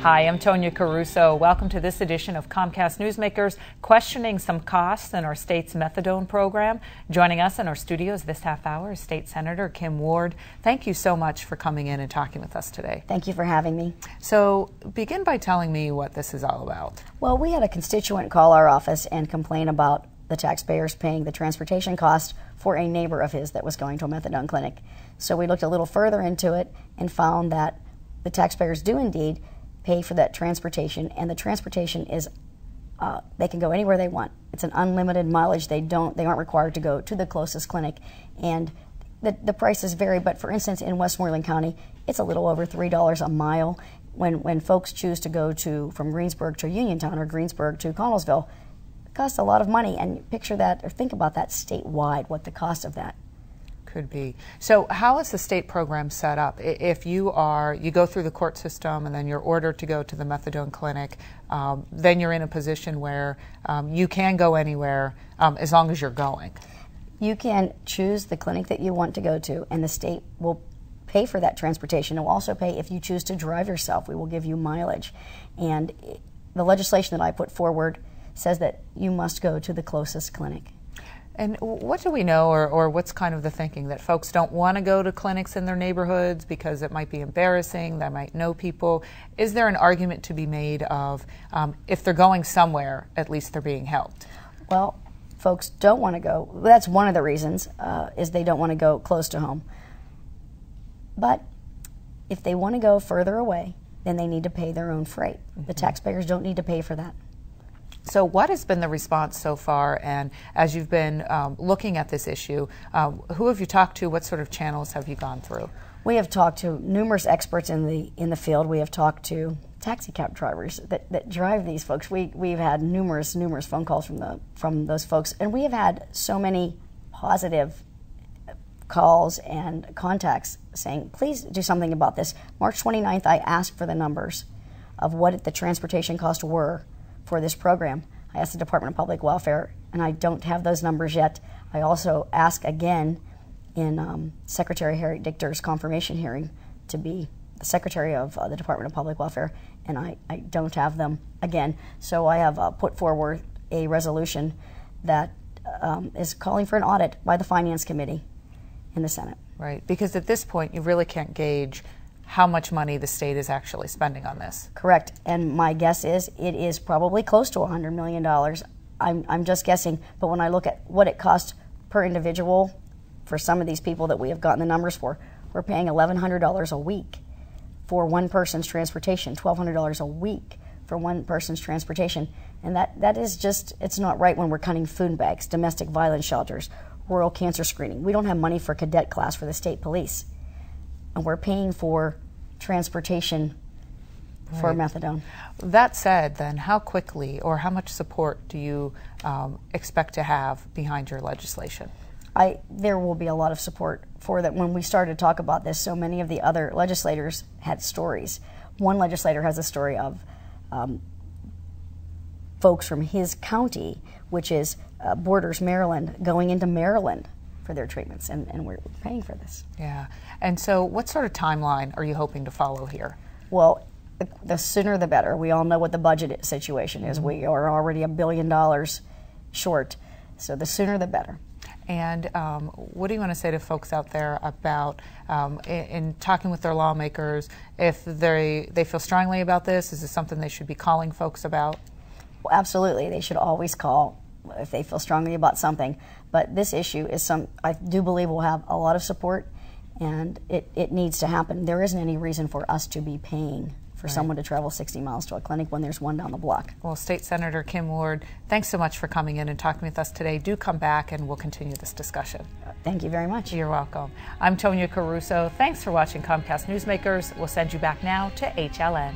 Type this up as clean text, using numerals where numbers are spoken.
Hi, I'm Tonya Caruso. Welcome to this edition of Comcast Newsmakers, questioning some costs in our state's methadone program. Joining us in our studios this half hour is State Senator Kim Ward. Thank you so much for coming in and talking with us today. Thank you for having me. So begin by telling me what this is all about. Well, we had a constituent call our office and complain about the taxpayers paying the transportation cost for a neighbor of his that was going to a methadone clinic. So we looked a little further into it and found that the taxpayers do indeed pay for that transportation, and the transportation is they can go anywhere they want. It's an unlimited mileage. They aren't required to go to the closest clinic, and the prices vary. But for instance, in Westmoreland County, it's a little over $3 a mile. When folks choose to go from Greensburg to Uniontown or Greensburg to Connellsville, it costs a lot of money. And picture that, or think about that statewide, what the cost of that could be. So how is the state program set up? If you go through the court system and then you're ordered to go to the methadone clinic, then you're in a position where you can go anywhere as long as you're going. You can choose the clinic that you want to go to, and the state will pay for that transportation. It will also pay if you choose to drive yourself. We will give you mileage. And the legislation that I put forward says that you must go to the closest clinic. And what do we know, or what's kind of the thinking, that folks don't want to go to clinics in their neighborhoods because it might be embarrassing, they might know people? Is there an argument to be made of if they're going somewhere, at least they're being helped? Well, folks don't want to go. That's one of the reasons, is they don't want to go close to home. But if they want to go further away, then they need to pay their own freight. The taxpayers don't need to pay for that. So what has been the response so far, and as you've been looking at this issue, who have you talked to? What sort of channels have you gone through? We have talked to numerous experts in the field. We have talked to taxi cab drivers that drive these folks. We've had numerous phone calls from those folks, and we have had so many positive calls and contacts saying, please do something about this. March 29th, I asked for the numbers of what the transportation costs were for this program. I asked the Department of Public Welfare, and I don't have those numbers yet. I also asked again in Secretary Harry Dichter's confirmation hearing to be the Secretary of the Department of Public Welfare, and I don't have them again. So I have put forward a resolution that is calling for an audit by the Finance Committee in the Senate. Right, because at this point you really can't gauge how much money the state is actually spending on this. Correct, and my guess is it is probably close to $100 million. I'm just guessing, but when I look at what it costs per individual for some of these people that we have gotten the numbers for, we're paying $1,100 a week for one person's transportation, $1,200 a week for one person's transportation, and that is just, it's not right when we're cutting food bags, domestic violence shelters, rural cancer screening. We don't have money for cadet class for the state police, and we're paying for transportation for methadone. That said, then, how quickly or how much support do you expect to have behind your legislation? There will be a lot of support for that. When we started to talk about this, so many of the other legislators had stories. One legislator has a story of folks from his county, which is borders Maryland, going into Maryland for their treatments, and we're paying for this. Yeah, and so what sort of timeline are you hoping to follow here? Well, the sooner the better. We all know what the budget situation is. We are already $1 billion short, so the sooner the better. And what do you want to say to folks out there about, in talking with their lawmakers, if they feel strongly about this? Is this something they should be calling folks about? Well, absolutely. They should always call if they feel strongly about something. But this issue is I do believe will have a lot of support, and it needs to happen. There isn't any reason for us to be paying for someone to travel 60 miles to a clinic when there's one down the block. Well, State Senator Kim Ward, thanks so much for coming in and talking with us today. Do come back and we'll continue this discussion. Thank you very much. You're welcome. I'm Tonya Caruso. Thanks for watching Comcast Newsmakers. We'll send you back now to HLN.